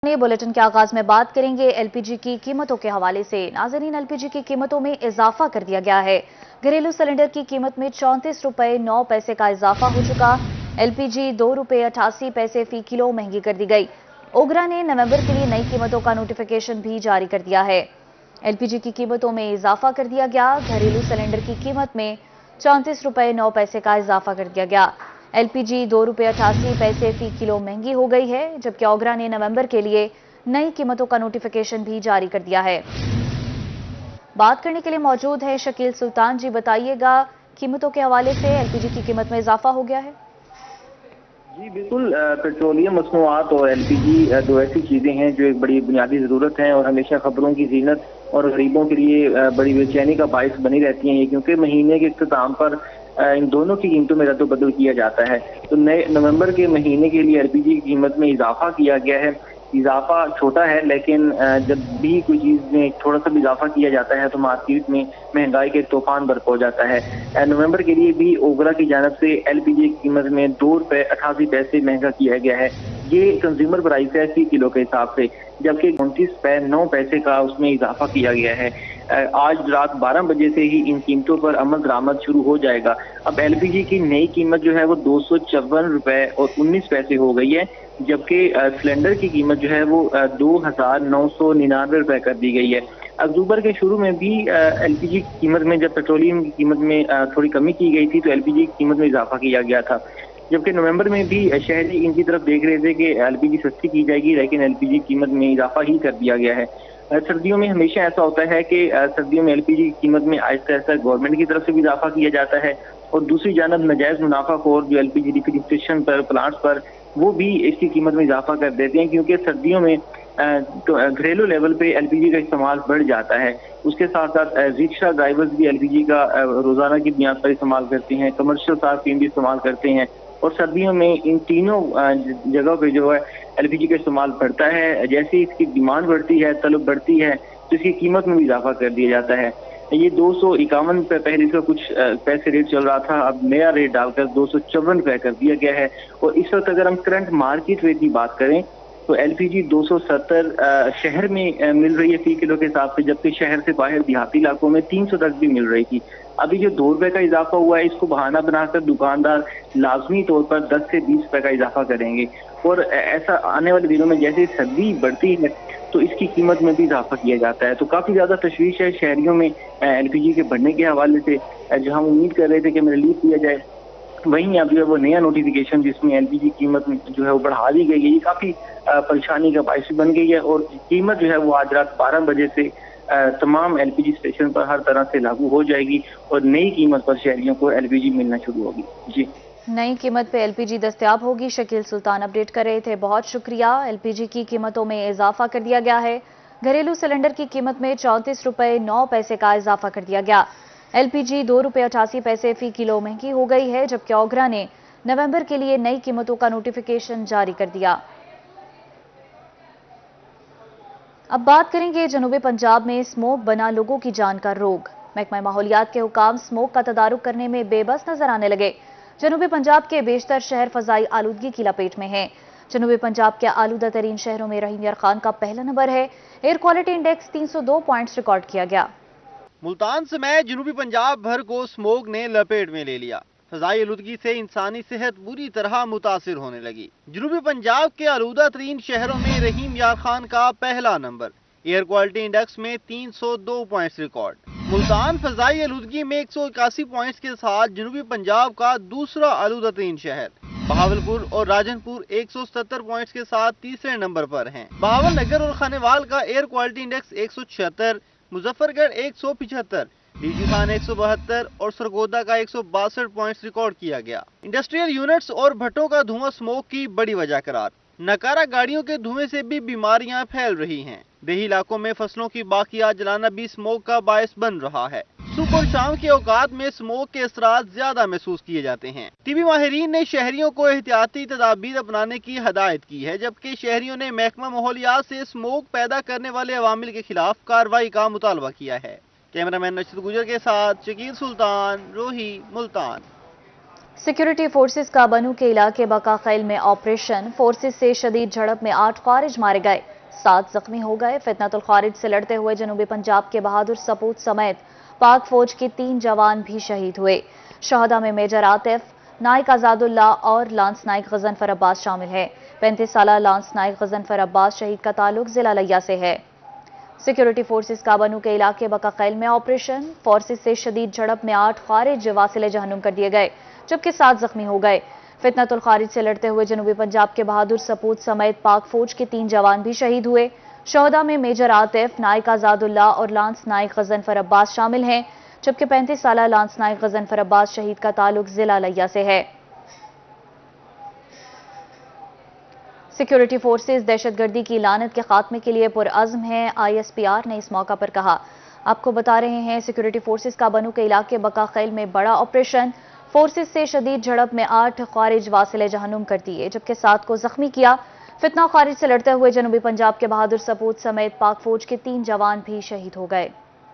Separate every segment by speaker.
Speaker 1: Bulletin के आगाज में बात करेंगे एलपीजी की कीमतों के हवाले से। नाज़रीन, एलपीजी की कीमतों में इजाफा कर दिया गया है। घरेलू सिलेंडर की कीमत में 34 रुपए 9 पैसे का इजाफा हो चुका। एलपीजी 2 रुपए 88 पैसे फी किलो महंगी कर दी गई। ओगरा ने नवंबर के लिए नई कीमतों का नोटिफिकेशन भी जारी कर दिया है। एलपीजी की कीमतों में इजाफा कर दिया गया। घरेलू सिलेंडर की कीमत में 34 रुपए 9 पैसे का इजाफा कर दिया गया। एलपीजी 2 रुपए 88 पैसे फी किलो महंगी हो गई है, जबकि ओगरा ने नवंबर के लिए नई कीमतों का नोटिफिकेशन भी जारी कर दिया है। बात करने के लिए मौजूद है शकील सुल्तान जी। बताइएगा, कीमतों के हवाले से एलपीजी की कीमत में इजाफा हो गया है?
Speaker 2: जी बिल्कुल, पेट्रोलियम मसनूआत और एलपीजी दो ऐसी चीज़ें हैं जो एक बड़ी बुनियादी ज़रूरत है और हमेशा खबरों की ज़ीनत और गरीबों के लिए बड़ी बेचैनी का बायस बनी रहती हैं, क्योंकि महीने के इख्तिताम पर इन दोनों की कीमतों में रद्द-बदल किया जाता है। तो नए नवंबर के महीने के लिए एलपीजी की कीमत में इजाफा किया गया है। इजाफा छोटा है, लेकिन जब भी कोई चीज़ में थोड़ा सा भी इजाफा किया जाता है तो मार्केट में महंगाई के तूफान बरपा हो जाता है। नवंबर के लिए भी ओगरा की जानब से एलपीजी की कीमत में 2 रुपए 88 पैसे महंगा किया गया है। ये कंज्यूमर प्राइस है फी किलो के हिसाब से, जबकि 29 रुपए 9 पैसे का उसमें इजाफा किया गया है। आज रात 12 बजे से ही इन कीमतों पर अमल दरामद शुरू हो जाएगा। अब एलपीजी की नई कीमत जो है वो 254 रुपए और 19 पैसे हो गई है, जबकि सिलेंडर की कीमत जो है वो 2,999 रुपए कर दी गई है। अक्टूबर के शुरू में भी एलपीजी की कीमत में, जब पेट्रोलियम की कीमत में थोड़ी कमी की गई थी, तो एलपीजी की कीमत में इजाफा किया गया था। जबकि नवंबर में भी शहरी इनकी तरफ देख रहे थे कि एलपीजी सस्ती की जाएगी, लेकिन एलपीजी की कीमत में इजाफा ही कर दिया गया है। सर्दियों में हमेशा ऐसा होता है कि सर्दियों में एलपीजी की कीमत में आहिस्ता आहिस्ता गवर्नमेंट की तरफ से भी इजाफा किया जाता है और दूसरी जानब नाजायज मुनाफाखोर जो एलपीजी रिफिलिंग स्टेशन पर, प्लांट्स पर, वो भी इसकी कीमत में इजाफा कर देते हैं, क्योंकि सर्दियों में घरेलू लेवल पे एलपीजी का इस्तेमाल बढ़ जाता है। उसके साथ साथ रिक्शा ड्राइवर्स भी एलपीजी का रोजाना की बुनियाद पर इस्तेमाल करते हैं, कमर्शियल सार्फिन भी इस्तेमाल करते हैं और सर्दियों में इन तीनों जगहों पे जो है एलपीजी का इस्तेमाल बढ़ता है। जैसे ही इसकी डिमांड बढ़ती है, तलब बढ़ती है, तो इसकी कीमत में भी इजाफा कर दिया जाता है। ये 251 रुपए पहले इसका कुछ पैसे रेट चल रहा था, अब नया रेट डालकर 254 रुपए कर दिया गया है। और इस वक्त अगर हम करंट मार्केट रेट की बात करें तो एलपीजी 270 शहर में मिल रही है फी किलो के हिसाब से, जबकि शहर से बाहर देहाती इलाकों में 300 तक भी मिल रही थी। अभी जो 2 रुपए का इजाफा हुआ है, इसको बहाना बनाकर दुकानदार लाजमी तौर पर 10 से 20 रुपए का इजाफा करेंगे और ऐसा आने वाले दिनों में जैसे सर्दी बढ़ती है तो इसकी कीमत में भी इजाफा किया जाता है। तो काफी ज्यादा तशवीश है शहरियों में एलपीजी के बढ़ने के हवाले से, जो हम उम्मीद कर रहे थे कि रिलीफ किया जाए, वहीं अब जो है वो नया नोटिफिकेशन जिसमें एलपीजी कीमत जो है वो बढ़ा दी गई है, ये काफी परेशानी का बायस बन गई है और कीमत जो है वो आज रात 12 बजे से तमाम एलपीजी स्टेशन पर हर तरह से लागू हो जाएगी और नई कीमत पर शहरियों को एलपीजी मिलना शुरू होगी। जी,
Speaker 1: नई कीमत पे एलपीजी दस्तयाब होगी। शकील सुल्तान अपडेट कर रहे थे, बहुत शुक्रिया। एलपीजी की कीमतों में इजाफा कर दिया गया है। घरेलू सिलेंडर की कीमत में 34 रुपए 9 पैसे का इजाफा कर दिया गया। एलपीजी 2 रुपए 88 पैसे फी किलो महंगी हो गई है, जबकि ओगरा ने नवंबर के लिए नई कीमतों का नोटिफिकेशन जारी कर दिया। अब बात करेंगे जनूबी पंजाब में स्मोक बना लोगों की जान का रोग। महकमा माहौलियात के हुकाम स्मोक का तदारुक करने में बेबस नजर आने लगे। जनूबी पंजाब के बेशतर शहर फजाई आलूदगी की लपेट में हैं। जनूबी पंजाब के आलूदा तरीन शहरों में रहीम यार खान का पहला नंबर है। Air quality index 302 points record किया गया।
Speaker 3: मुल्तान समेत जनूबी पंजाब भर को स्मोक ने लपेट में ले लिया। फजाई आलूदगी से इंसानी सेहत बुरी तरह मुतासिर होने लगी। जनूबी पंजाब के आलूदा तरीन शहरों में रहीम यार खान का पहला नंबर, एयर क्वालिटी इंडेक्स में 302 पॉइंट्स रिकॉर्ड। मुल्तान फजाई आलूदगी में 181 पॉइंट्स के साथ जनूबी पंजाब का दूसरा आलूदा तरीन शहर। बहावलपुर और राजनपुर 177 पॉइंट्स के साथ तीसरे नंबर पर हैं। बहावल नगर और खानेवाल का air quality index 176, Muzaffargarh 175, DG Khan 172 और सरगोदा का 162 पॉइंट्स रिकॉर्ड किया गया। इंडस्ट्रियल यूनिट्स और भट्टों का धुआं स्मोक की बड़ी वजह करार। नकारा गाड़ियों के धुएं से भी बीमारियां फैल रही हैं। देही इलाकों में फसलों की बाकियात जलाना भी स्मोक का बायस बन रहा है। सुबह और शाम के औकात में स्मोक के असरात ज्यादा महसूस किए जाते हैं। टीबी माहिरीन ने शहरियों को एहतियाती तदाबीर अपनाने की हदायत की है, जबकि शहरियों ने महकमा माहौलियात से स्मोक पैदा करने वाले अवामिल के खिलाफ कार्रवाई का मुतालबा किया है। कैमरामैन नशरत गुजर के साथ शकील सुल्तान, रोही, मुल्तान।
Speaker 1: सिक्योरिटी फोर्सेस काबनू के इलाके बका खैल में ऑपरेशन। फोर्सेस से शदीद झड़प में 8 खारिज मारे गए, 7 जख्मी हो गए। फितनतुल खारिज से लड़ते हुए जनूबी पंजाब के बहादुर सपूत समेत पाक फौज के 3 जवान भी शहीद हुए। शहदा में मेजर आतिफ, नाइक आजादुल्ला और लांस नाइक गजनफर अब्बास शामिल हैं। 35 साला लांस नाइक गजनफर अब्बास शहीद का ताल्लुक जिला लिया से है। सिक्योरिटी फोर्सेस काबनू के इलाके बका खैल में ऑपरेशन। फोर्सेस से शदीद झड़प में 8 खारिज वासिले जहन्नुम कर दिए गए, जबकि 7 जख्मी हो गए। फितनतुल खारिज से लड़ते हुए जनूबी पंजाब के बहादुर सपूत समेत पाक फौज के 3 जवान भी शहीद हुए। शहदा में मेजर आतिफ, नाइक आजादुल्ला और लांस नाइक गजनफर अब्बास शामिल हैं, जबकि 35 साला लांस नाइक गजनफर अब्बास शहीद का ताल्लुक जिला लिया से है। सिक्योरिटी फोर्सेस दहशतगर्दी की लानत के खात्मे के लिए पुरअज़्म हैं, ISPR ने इस मौका पर कहा। आपको बता रहे हैं, सिक्योरिटी फोर्सेस काबनू के इलाके बका खैल में बड़ा ऑपरेशन। फोर्सेस से शदीद झड़प में 8 खारिज वासिले जहन्नुम कर दिए, जबकि 7 को जख्मी किया। फितना खारिज से लड़ते हुए जनूबी पंजाब के बहादुर सपूत समेत पाक फौज के 3 जवान भी शहीद हो गए।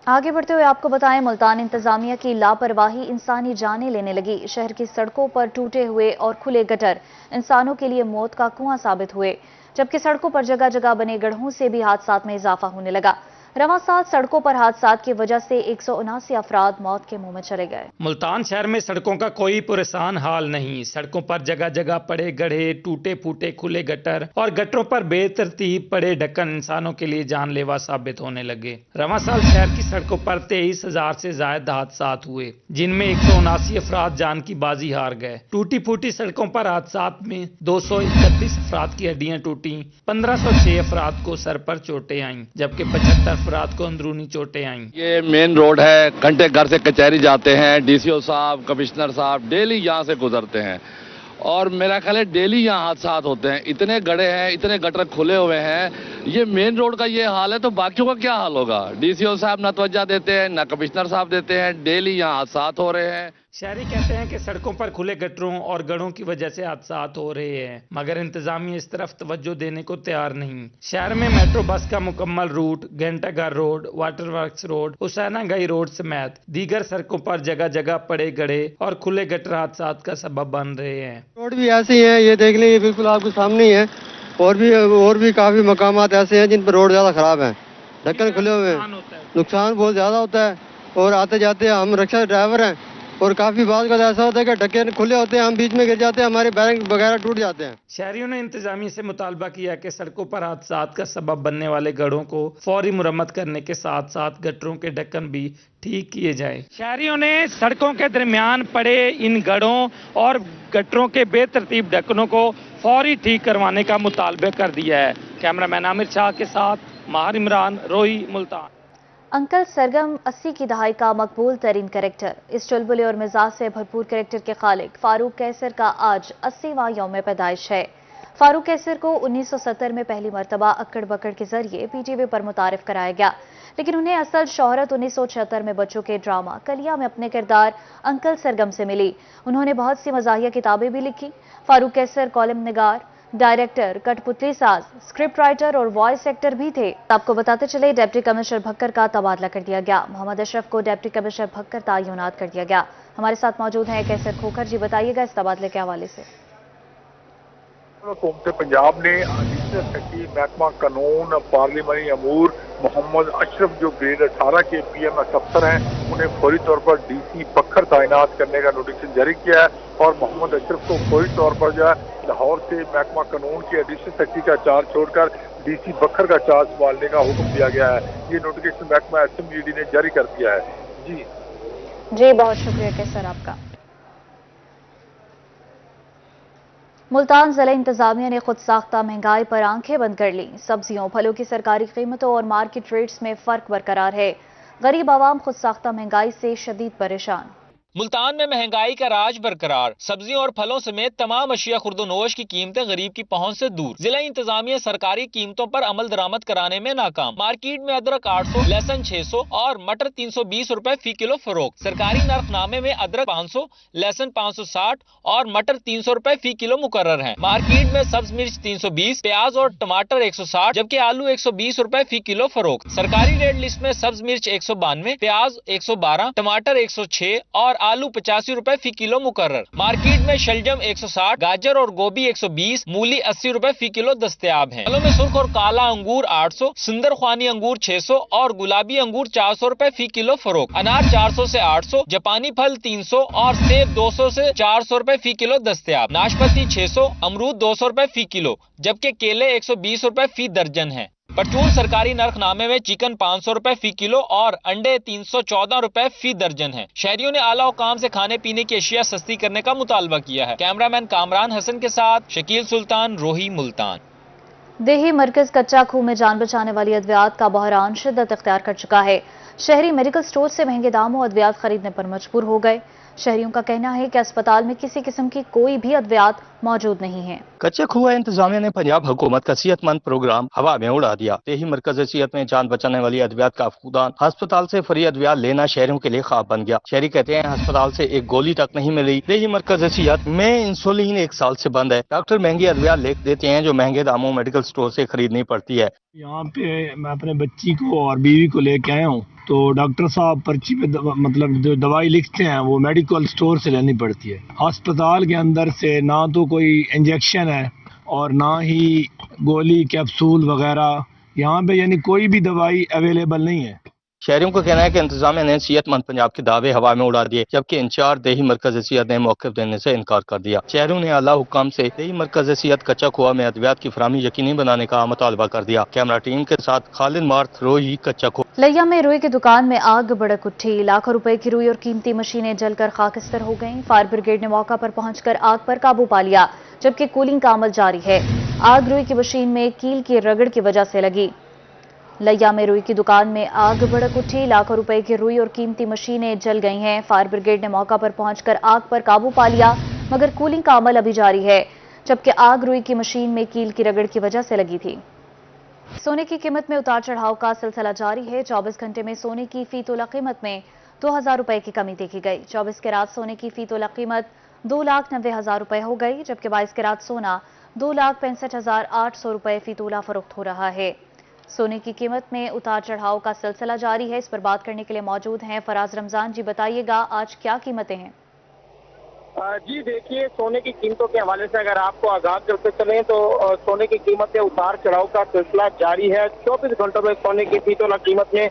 Speaker 1: आगे बढ़ते हुए आपको बताएं, मुल्तान इंतजामिया की लापरवाही इंसानी जानें लेने लगी। शहर की सड़कों पर टूटे हुए और खुले गटर इंसानों के लिए मौत का कुआं साबित हुए, जबकि सड़कों पर जगह जगह बने गड्ढों से भी हादसात में इजाफा होने लगा। रवां साल सड़कों पर हादसात की वजह से 179 अफराद मौत के मुंह में चले गए।
Speaker 4: मुल्तान शहर में सड़कों का कोई पुरसान हाल नहीं। सड़कों पर जगह जगह पड़े गड्ढे, टूटे फूटे खुले गटर और गटरों पर बेतरतीब पड़े ढक्कन इंसानों के लिए जानलेवा साबित होने लगे। रवां साल शहर की सड़कों पर 23,000 से ज्यादा हादसात हुए, जिनमें 179 अफराद जान की बाजी हार गए। टूटी फूटी सड़कों पर हादसात में 231 अफराद की हड्डियां टूटी, 1506 अफराद को सर पर चोटें आईं, जबकि 75 अफराद को अंदरूनी चोटें आईं।
Speaker 5: ये मेन रोड है, घंटे घर से कचहरी जाते हैं, DCO साहब, कमिश्नर साहब डेली यहाँ से गुजरते हैं और मेरा ख्याल है डेली यहाँ हादसात होते हैं। इतने गड्ढे हैं, इतने गटर खुले हुए हैं। ये मेन रोड का ये हाल है तो बाकियों का क्या हाल होगा? DCO साहब ना तवज्जो देते हैं, ना कमिश्नर साहब देते हैं, डेली यहाँ हादसात हो रहे हैं।
Speaker 4: शहरी कहते हैं कि सड़कों पर खुले गटरों और गड्ढों की वजह से हादसात हो रहे हैं, मगर इंतजामिया इस तरफ तवज्जो देने को तैयार नहीं। शहर में मेट्रो बस का मुकम्मल route, Ghantaghar road, water works road, हुसैनागई रोड समेत दीगर सड़कों पर जगह जगह पड़े गड्ढे और खुले गटर हादसात का सबब बन रहे हैं।
Speaker 6: रोड भी ऐसे ही है, ये देख लें, ये बिल्कुल आपके सामने ही है। और भी काफी मकामात ऐसे हैं जिन पर रोड ज्यादा खराब है, ढक्कन खुले हुए हैं, नुकसान बहुत ज्यादा होता है। और आते जाते हम रिक्शा ड्राइवर हैं और काफी बात का ऐसा होता है कि ढक्कन खुले होते हैं, हम बीच में गिर जाते हैं, हमारे बैरंग वगैरह टूट जाते हैं।
Speaker 4: शहरियों ने इंतजामिया से मुतालबा किया कि सड़कों पर हादसात का सबब बनने वाले गड्ढों को फौरी मुरम्मत करने के साथ साथ गटरों के ढक्कन भी ठीक किए जाएं। शहरियों ने सड़कों के दरमियान पड़े इन गड्ढों और गटरों के बेतरतीब ढक्कनों को फौरी ठीक करवाने का मुतालबा कर दिया है। कैमरामैन आमिर शाह के साथ माहिर इमरान, रोही, मुल्तान।
Speaker 1: अंकल सरगम 80 की दहाई का मकबूल तरीन कैरेक्टर। इस चुलबुले और मिजाज से भरपूर कैरेक्टर के खालिक फारूक कैसर का आज 80वां यौम पैदाइश है। फारूक कैसर को 1970 में पहली मरतबा अक्कड़ बक्कड़ के जरिए PTV पर मुतारिफ कराया गया, लेकिन उन्हें असल शोहरत 1976 में बच्चों के ड्रामा कलिया में अपने किरदार अंकल सरगम से मिली। उन्होंने बहुत सी मज़ाहिया किताबें भी लिखी। फारूक कैसर कॉलम निगार, डायरेक्टर, कठपुतली साज, स्क्रिप्ट राइटर और वॉइस एक्टर भी थे। आपको बताते चले, डिप्टी कमिश्नर भक्कर का तबादला कर दिया गया। मोहम्मद अशरफ को डिप्टी कमिश्नर भक्कर तैनात कर दिया गया। हमारे साथ मौजूद हैं कैसर खोखर जी, बताइएगा इस तबादले के हवाले से।
Speaker 7: हुकूमत पंजाब ने एडिशनल सेक्रेटरी महकमा कानून पार्लिमानी अमूर मोहम्मद अशरफ जो ग्रेड 18 के PMS अफसर हैं, उन्हें फौरी तौर पर DC बखर तैनात करने का नोटिफिकेशन जारी किया है और मोहम्मद अशरफ को फौरी तौर पर जो है लाहौर से महकमा कानून के एडिशनल सेक्रेटरी का चार्ज छोड़कर DC बखर का चार्ज संभालने का हुक्म दिया गया है। ये नोटिफिकेशन महकमा SMED ने जारी कर दिया है। जी
Speaker 1: बहुत शुक्रिया कैसर आपका। मुल्तान जिला इंतजामिया ने खुद साख्ता महंगाई पर आंखें बंद कर ली। सब्जियों फलों की सरकारी कीमतों और मार्केट रेट्स में फर्क बरकरार है। गरीब आवाम खुद साख्ता महंगाई से शदीद परेशान।
Speaker 8: मुल्तान में महंगाई का राज बरकरार। सब्जियों और फलों समेत तमाम अशिया खुर्दोनोश की कीमतें गरीब की पहुंच से दूर। जिला इंतजामिया सरकारी कीमतों पर अमल दरामद कराने में नाकाम। मार्केट में अदरक 800, लहसुन 600 और मटर 320 रुपए फी किलो फरोख्त। सरकारी नरखनामे में अदरक 500, लहसुन 560 और मटर 300 रुपए फी किलो मुकर्रर है। मार्केट में सब्ज मिर्च 320, प्याज और टमाटर 160, जबकि आलू 120 रुपए फी किलो फरोख्त। सरकारी रेट लिस्ट में सब्ज मिर्च 192, प्याज 112, टमाटर 106 और आलू 85 रुपए फी किलो मुकर्रर। मार्केट में शलजम 160, गाजर और गोभी 120, मूली 80 रुपए फी किलो दस्तयाब हैं। फलों में सुर्ख और काला अंगूर 800, सुंदर ख्वानी अंगूर 600 और गुलाबी अंगूर 400 रुपए फी किलो फरोख्त। अनार 400 से 800, जापानी फल 300 और सेब 200 से 400 रुपए फी किलो दस्तयाब। नाशपाती 600, अमरूद 200 रुपए फी किलो, जबकि केले 120 रुपए फी दर्जन हैं। परचून सरकारी नरखनामे में चिकन 500 रुपए फी किलो और अंडे 314 रुपए फी दर्जन हैं। शहरियों ने आला हुकाम से खाने पीने की अशिया सस्ती करने का मुतालबा किया है। कैमरामैन कामरान हसन के साथ शकील सुल्तान, रोही, मुल्तान।
Speaker 1: देही मरकज कच्चा खूह में जान बचाने वाली अद्वियात का बहरान शिद्दत इख्तियार कर चुका है। शहरी मेडिकल स्टोर से महंगे दामों अद्वियात खरीदने पर मजबूर हो गए। शहरियों का कहना है कि अस्पताल में किसी किस्म की कोई भी अद्वियात मौजूद नहीं है।
Speaker 9: कच्चे खूह इंतजामिया ने पंजाब हुकूमत का सेहतमंद प्रोग्राम हवा में उड़ा दिया। देही मरकज सेहत में जान बचाने वाली अद्वियात का फूदान अस्पताल से फ्री अद्वियात लेना शहरों के लिए ख्वाब बन गया। शहरी कहते हैं अस्पताल से एक गोली तक नहीं मिली। देही मरकज सेहत में इंसुलिन 1 साल से बंद है। डॉक्टर महंगी अद्वियात लिख देते हैं जो महंगे दामों मेडिकल स्टोर से खरीदनी पड़ती है।
Speaker 10: यहाँ पे मैं अपने बच्ची को और बीवी को लेके आया हूँ, तो डॉक्टर साहब पर्ची पे मतलब जो दवाई लिखते हैं वो मेडिकल स्टोर से लेनी पड़ती है। अस्पताल के अंदर से ना तो कोई इंजेक्शन है और ना ही गोली कैप्सूल वगैरह यहाँ पे यानी कोई भी दवाई अवेलेबल नहीं है।
Speaker 9: शहरियों का कहना है कि इंतजामिया ने सेहतमंद पंजाब के दावे हवा में उड़ा दिए, जबकि इंचार्ज देही मरकज सेहत ने मौक़िफ़ देने से इनकार कर दिया। शहरों ने आला हुकाम से देही मरकज सेहत कच्चा खुआ में अद्वियात की फराहमी यकीनी बनाने का मुतालबा कर दिया। कैमरा टीम के साथ खालिद मार्थ, रोही, कच्चा खुआ।
Speaker 1: लिया में रुई की दुकान में आग भड़क उठी। लाखों रुपए की रुई और कीमती मशीनें जलकर खाकिस्तर हो गईं। फायर ब्रिगेड ने मौका पर पहुंचकर आग पर काबू पा लिया, जबकि कूलिंग का अमल जारी है। आग रुई की मशीन में कील की रगड़ की वजह से लगी। लिया में रुई की दुकान में आग भड़क उठी। लाखों रुपए की रुई और कीमती मशीनें जल गई हैं। फायर ब्रिगेड ने मौका पर पहुंचकर आग पर काबू पा लिया, मगर कूलिंग का अमल अभी जारी है, जबकि आग रुई की मशीन में कील की रगड़ की वजह से लगी थी। सोने की कीमत में उतार चढ़ाव का सिलसिला जारी है। 24 घंटे में सोने की फी तोला कीमत में 2000 रुपए की कमी देखी गई। 24 कैरात सोने की फी तोला कीमत 2,90,000 रुपए हो गई, जबकि 22 कैरात सोना 2,65,800 रुपए फी तोला फरोख्त हो रहा है। सोने की कीमत में उतार चढ़ाव का सिलसिला जारी है। इस पर बात करने के लिए मौजूद हैं फराज रमजान जी। बताइएगा आज क्या कीमतें हैं?
Speaker 11: जी देखिए, सोने की कीमतों के हवाले से अगर आपको आगाह करते चलें तो सोने की कीमत में उतार चढ़ाव का सिलसिला जारी है। 24 घंटों में सोने की फी तोला कीमत में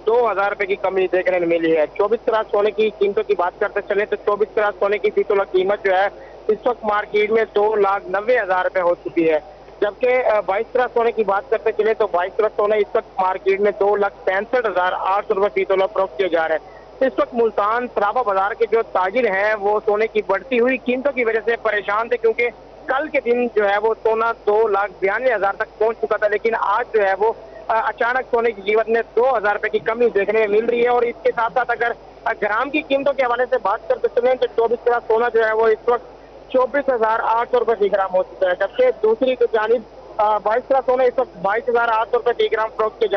Speaker 11: 2000 रुपए की कमी देखने को मिली है। 24 कैरात सोने की कीमतों की बात करते चले तो 24 कैरात सोने की फी तोला कीमत जो है इस वक्त मार्केट में 2,90,000 रुपए हो चुकी है, जबकि 22 कैरात सोने की बात करते चले तो 22 कैरात सोने इस वक्त मार्केट में 2,65,800 रुपए फी तोला फरोख्त किए जा रहे हैं। इस वक्त मुल्तान सराफा बाजार के जो ताजिर हैं वो सोने की बढ़ती हुई कीमतों की वजह से परेशान थे, क्योंकि कल के दिन जो है वो सोना 2,92,000 तक पहुंच चुका था, लेकिन आज जो है वो अचानक सोने की कीमत में 2000 रुपए की कमी देखने में मिल रही है। और इसके साथ साथ अगर ग्राम की कीमतों के हवाले से बात करते चले तो 24 कैरात सोना जो है वो इस वक्त 24,800 रुपए फी ग्राम हो चुका है, जबकि दूसरी जानिब 22 कैरात सोना इस वक्त 22,800 रुपए फी ग्राम फरोख्त किए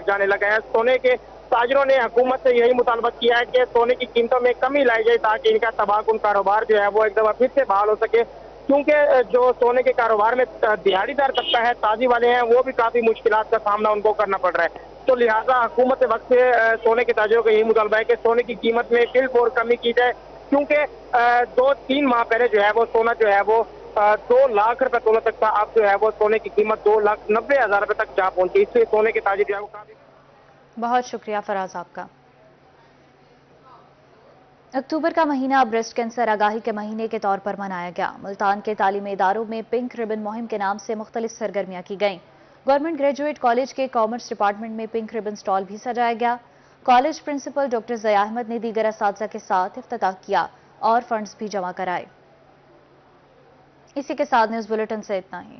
Speaker 11: जाने लगा है। सोने के ताजिरों ने हुकूमत से यही मुतालबा किया है कि सोने की कीमतों में कमी लाई जाए ताकि इनका तबाहकुन कारोबार जो है वो एकदम फिर से बहाल हो सके, क्योंकि जो सोने के कारोबार में दिहाड़ीदार तबका है, ताजी वाले हैं, वो भी काफी मुश्किलात का सामना उनको करना पड़ रहा है। तो लिहाजा हुकूमत वक्त से सोने के ताजिरों का यही मुतालबा है कि सोने की कीमत में फिल फौर कमी की जाए, क्योंकि 2-3 माह पहले जो है वो सोना जो है वो 2 लाख रुपए तोला तक था। अब जो है वो सोने की कीमत 2,90,000 रुपए तक जा पहुंची। इससे सोने के ताजिर जो है वो काफी।
Speaker 1: बहुत शुक्रिया फराज आपका। अक्टूबर का महीना ब्रेस्ट कैंसर आगाही के महीने के तौर पर मनाया गया। मुल्तान के तालीमी इदारों में पिंक रिबन मुहिम के नाम से मुख्तलिफ सरगर्मियां की गईं। गवर्नमेंट ग्रेजुएट कॉलेज के कॉमर्स डिपार्टमेंट में पिंक रिबन स्टॉल भी सजाया गया। कॉलेज प्रिंसिपल डॉक्टर ज़या अहमद ने दीगर असातिज़ा के साथ इफ्तिताह किया और फंड्स भी जमा कराए। इसी के साथ न्यूज़ बुलेटिन से इतना ही।